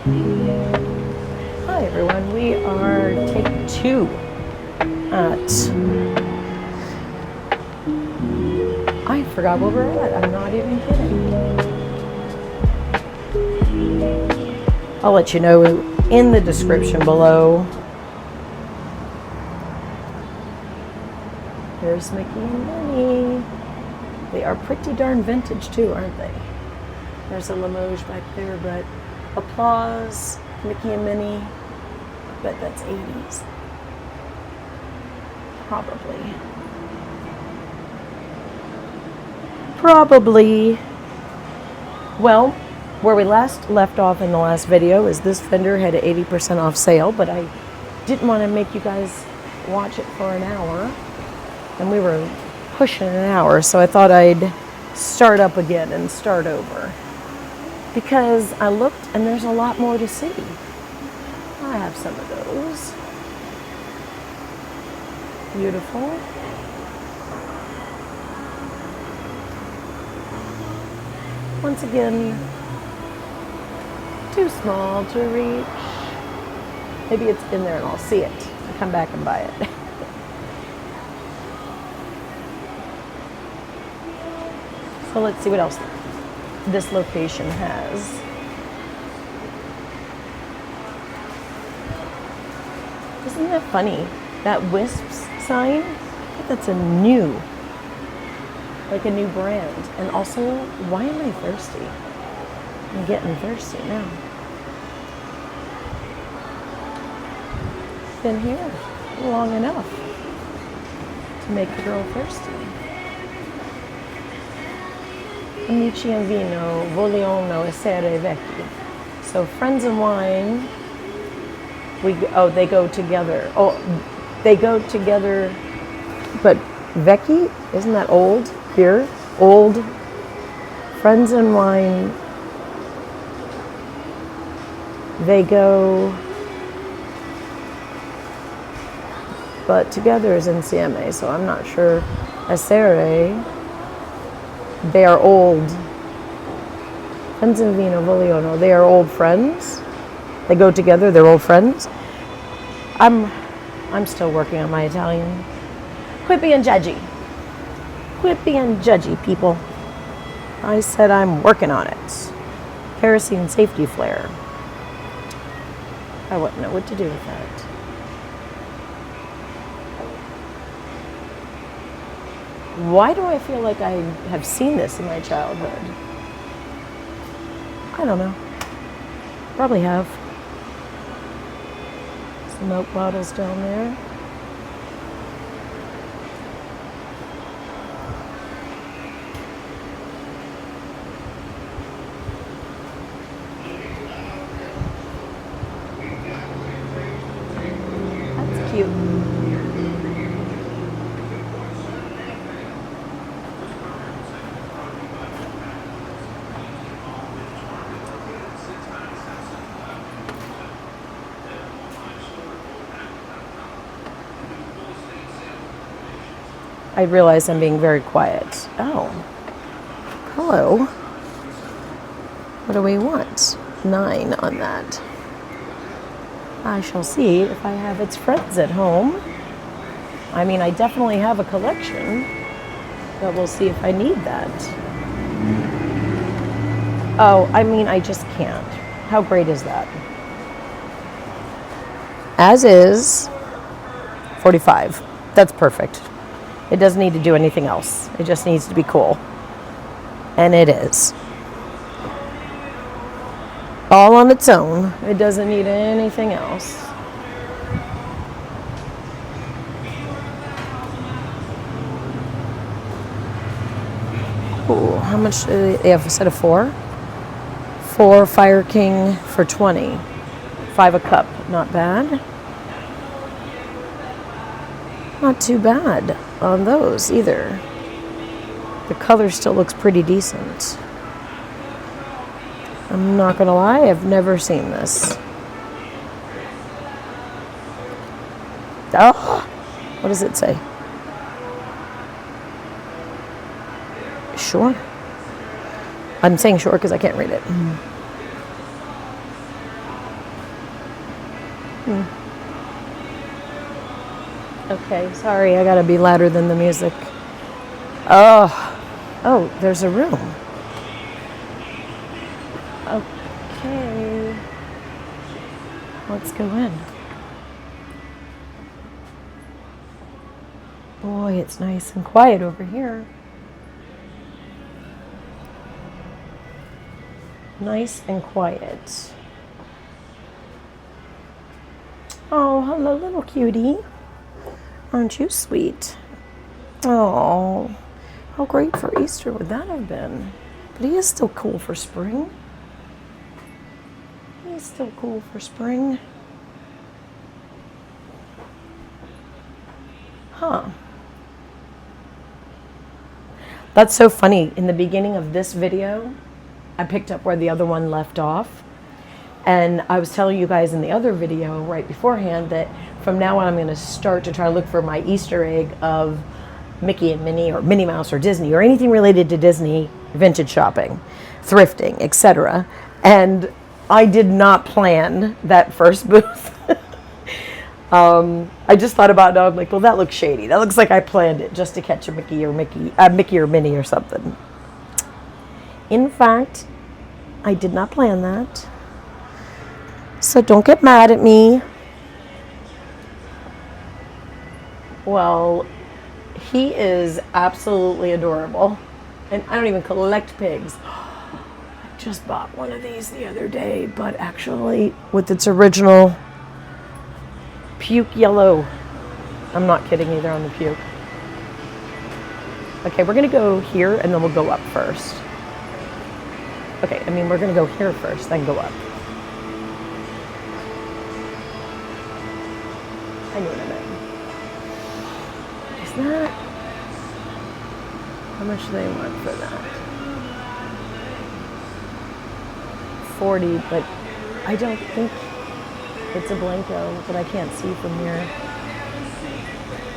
Hi everyone, we are take 2 at, I forgot where we're at, I'm not even kidding. I'll let you know in the description below. Here's Mickey and Minnie. They are pretty darn vintage too, aren't they? There's a Limoges back there, but applause, Mickey and Minnie. I bet that's 80s. Probably. Well, where we last left off in the last video is this vendor had an 80% off sale, but I didn't want to make you guys watch it for an hour. And we were pushing an hour, so I thought I'd start up again and start over. Because I looked and there's a lot more to see. I have some of those. Beautiful. Once again, too small to reach. Maybe it's in there and I'll see it. I'll come back and buy it. So let's see what else this location has. Isn't that funny? That Wisps sign, I think that's a new brand. And also, why am I thirsty? I'm getting thirsty now. Been here long enough to make a girl thirsty. Amici and vino vogliono essere vecchi. So friends and wine. They go together. Oh, they go together. But vecchi, isn't that old? Here, old. Friends and wine. They go. But together is insieme. So I'm not sure. Essere. They are old. Friends and vino vogliono. They are old friends. They go together. They're old friends. I'm still working on my Italian. Quit being judgy. Quit being judgy, people. I said I'm working on it. Kerosene safety flare. I wouldn't know what to do with that. Why do I feel like I have seen this in my childhood? I don't know. Probably have. Some milk bottles down there. That's cute. I realize I'm being very quiet. Oh, hello. What do we want? 9 on that. I shall see if I have its friends at home. I mean, I definitely have a collection, but we'll see if I need that. Oh, I mean, I just can't. How great is that? As is, 45. That's perfect. It doesn't need to do anything else. It just needs to be cool. And it is. All on its own. It doesn't need anything else. Ooh, how much do they have? A set of 4? 4 Fire King for 20. 5 a cup. Not bad. Not too bad on those either. The color still looks pretty decent. I'm not gonna lie, I've never seen this. Oh, what does it say? Sure. I'm saying sure because I can't read it. Okay, sorry, I gotta be louder than the music. Oh, there's a room. Okay, let's go in. Boy, it's nice and quiet over here. Nice and quiet. Oh, hello, little cutie. Aren't you sweet? Oh, how great for Easter would that have been? But he is still cool for spring. He's still cool for spring. Huh. That's so funny. In the beginning of this video, I picked up where the other one left off. And I was telling you guys in the other video right beforehand that from now on I'm going to start to try to look for my Easter egg of Mickey and Minnie or Minnie Mouse or Disney or anything related to Disney vintage shopping, thrifting, etc. And I did not plan that first booth. I just thought about it. I'm like, well, that looks shady. That looks like I planned it just to catch a Mickey or Minnie or something. In fact, I did not plan that. So don't get mad at me. Well, he is absolutely adorable. And I don't even collect pigs. I just bought one of these the other day, but actually with its original puke yellow. I'm not kidding either on the puke. Okay, we're gonna go here and then we'll go up first. Okay, I mean, we're gonna go here first, then go up. I knew what I meant. Is that? How much do they want for that? 40, but I don't think it's a Blanco, but I can't see from here.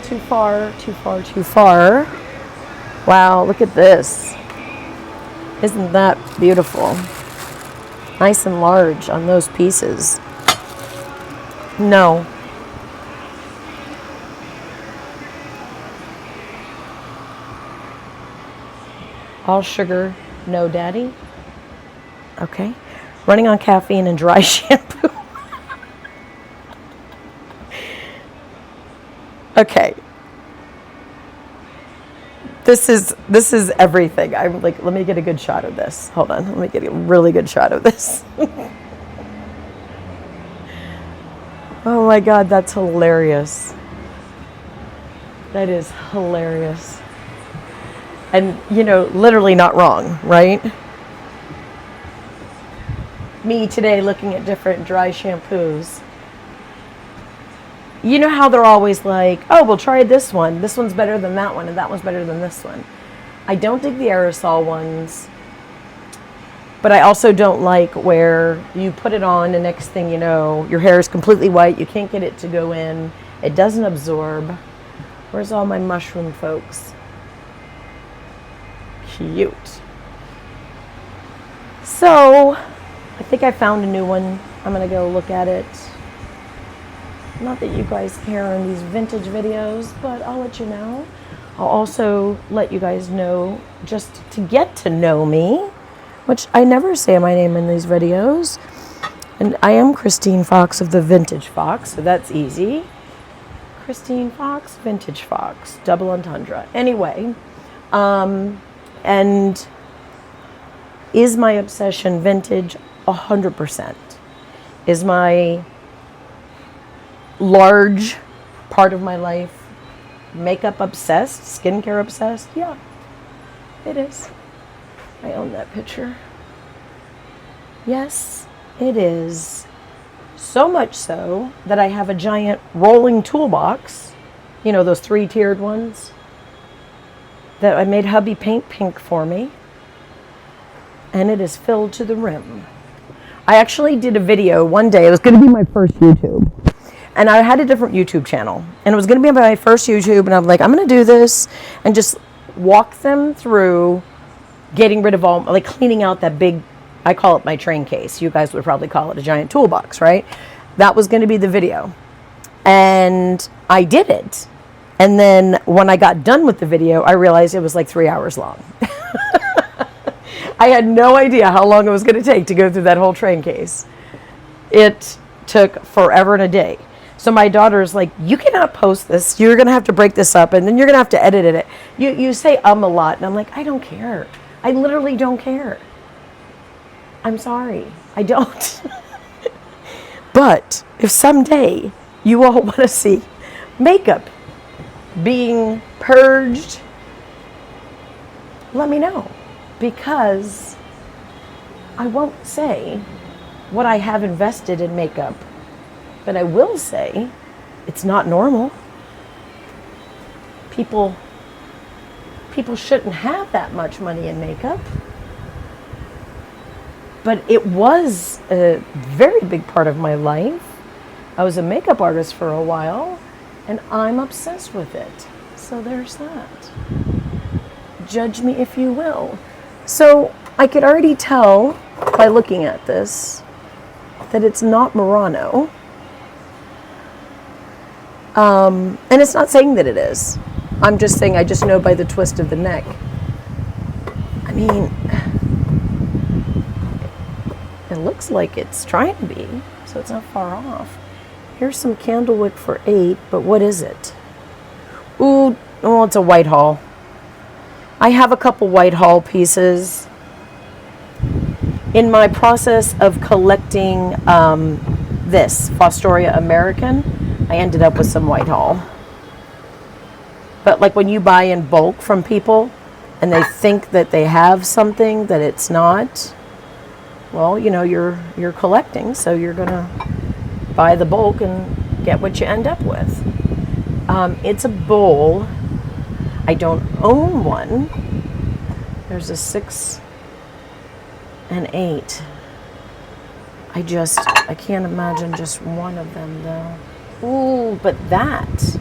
Too far, too far, too far. Wow, look at this. Isn't that beautiful? Nice and large on those pieces. No. All sugar, no daddy. Okay. Running on caffeine and dry shampoo. Okay. This is everything. I'm like, let me get a good shot of this. Hold on. Let me get a really good shot of this. Oh my God, that's hilarious. That is hilarious. And, you know, literally not wrong, right? Me today looking at different dry shampoos. You know how they're always like, oh, we'll try this one. This one's better than that one, and that one's better than this one. I don't dig the aerosol ones, but I also don't like where you put it on, and next thing you know, your hair is completely white. You can't get it to go in. It doesn't absorb. Where's all my mushroom folks? Cute. So, I think I found a new one. I'm going to go look at it. Not that you guys care in these vintage videos, but I'll let you know. I'll also let you guys know, just to get to know me, which I never say my name in these videos. And I am Christine Fox of the Vintage Fox, so that's easy. Christine Fox, Vintage Fox, double entendre. Anyway, and is my obsession vintage? 100%. Is my large part of my life makeup obsessed, skincare obsessed? Yeah, it is. I own that picture. Yes, it is. So much so that I have a giant rolling toolbox, you know, those 3-tiered ones, that I made hubby paint pink for me, and it is filled to the rim. I actually did a video one day. It was going to be my first YouTube. And I had a different YouTube channel. And it was going to be my first YouTube. And I'm like, I'm going to do this and just walk them through getting rid of all, like cleaning out that big, I call it my train case. You guys would probably call it a giant toolbox, right? That was going to be the video. And I did it. And then when I got done with the video, I realized it was like 3 hours long. I had no idea how long it was going to take to go through that whole train case. It took forever and a day. So my daughter's like, you cannot post this. You're going to have to break this up, and then you're going to have to edit it. You say a lot. And I'm like, I don't care. I literally don't care. I'm sorry. I don't. But if someday you all want to see makeup being purged, let me know. Because I won't say what I have invested in makeup, but I will say it's not normal. People shouldn't have that much money in makeup. But it was a very big part of my life. I was a makeup artist for a while, and I'm obsessed with it. So there's that. Judge me if you will. So I could already tell by looking at this that it's not Murano. And it's not saying that it is. I'm just saying I just know by the twist of the neck. I mean, it looks like it's trying to be, so it's not far off. Here's some candlewick for $8, but what is it? Ooh, oh, it's a Whitehall. I have a couple Whitehall pieces. In my process of collecting this, Fostoria American, I ended up with some Whitehall. But like when you buy in bulk from people and they think that they have something that it's not, well, you know, you're collecting, so you're gonna buy the bulk and get what you end up with. It's a bowl. I don't own one. There's a 6 and 8. I can't imagine just one of them though. Ooh, but that.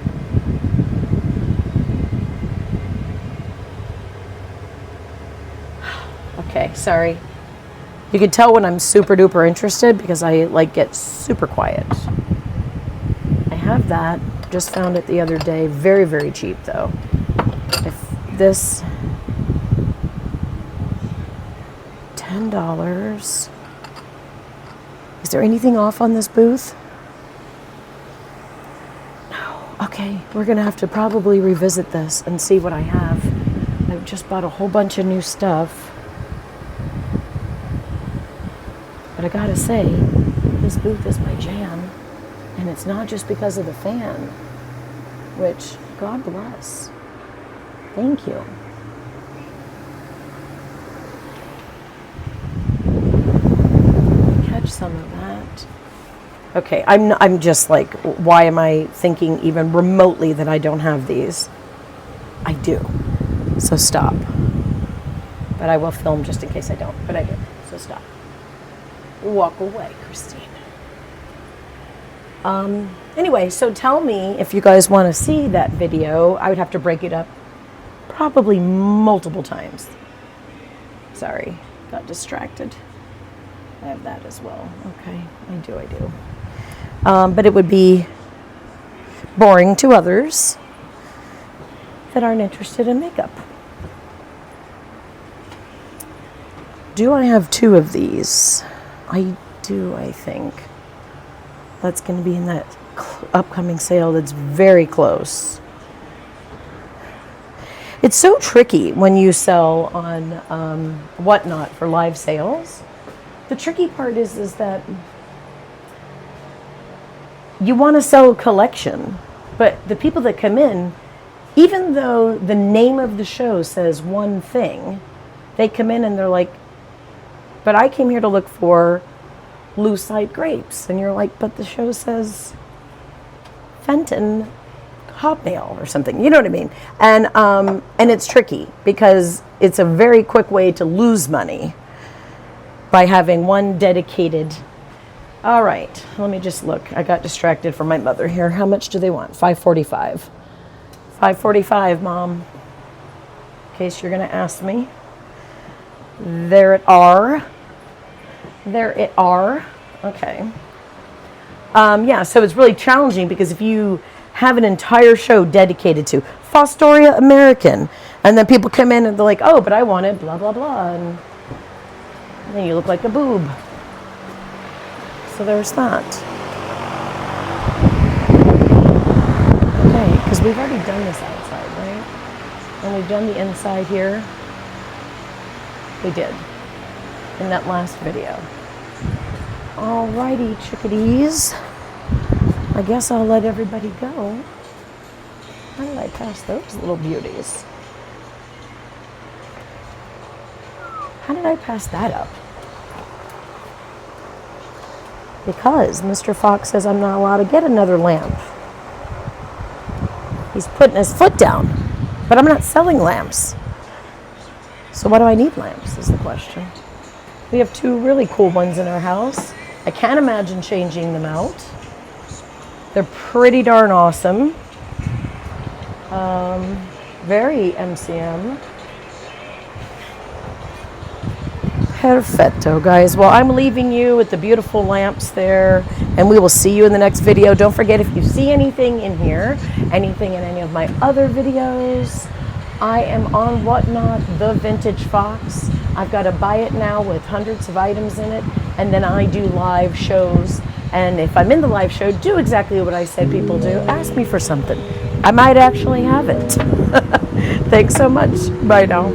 Okay, sorry. You can tell when I'm super duper interested because I like get super quiet. I have that. Just found it the other day. Very, very cheap though. If this $10. Is there anything off on this booth? No. Okay, we're gonna have to probably revisit this and see what I have. I've just bought a whole bunch of new stuff. But I gotta say, this booth is my jam. And it's not just because of the fan, which, God bless. Thank you. Catch some of that. Okay, I'm just like, why am I thinking even remotely that I don't have these? I do. So stop. But I will film just in case I don't. But I do. So stop. Walk away, Christine. Anyway, so tell me if you guys want to see that video. I would have to break it up probably multiple times. Sorry, got distracted. I have that as well. Okay, I do. But it would be boring to others that aren't interested in makeup. Do I have 2 of these? I do, I think. That's going to be in that upcoming sale that's very close. It's so tricky when you sell on Whatnot for live sales. The tricky part is that you want to sell a collection, but the people that come in, even though the name of the show says one thing, they come in and they're like, but I came here to look for Roadside grapes. And you're like, but the show says Fenton hobnail or something. You know what I mean? And it's tricky because it's a very quick way to lose money by having one dedicated. All right, let me just look. I got distracted from my mother here. How much do they want? $5.45. $5.45, Mom. In case you're going to ask me. There it are. Okay. Yeah, so it's really challenging because if you have an entire show dedicated to Fostoria American, and then people come in and they're like, oh, but I want it, blah, blah, blah, and then you look like a boob. So there's that. Okay, because we've already done this outside, right? And we've done the inside here. We did in that last video. Alrighty, chickadees. I guess I'll let everybody go. How did I pass those little beauties? How did I pass that up? Because Mr. Fox says I'm not allowed to get another lamp. He's putting his foot down, but I'm not selling lamps. So why do I need lamps is the question. We have two really cool ones in our house. I can't imagine changing them out. They're pretty darn awesome. Very MCM. Perfecto, guys. Well, I'm leaving you with the beautiful lamps there, and we will see you in the next video. Don't forget, if you see anything in here, anything in any of my other videos, I am on Whatnot, the Vintage Fox. I've got a buy it now with hundreds of items in it, and then I do live shows. And if I'm in the live show, do exactly what I said people do. Ask me for something. I might actually have it. Thanks so much. Bye now.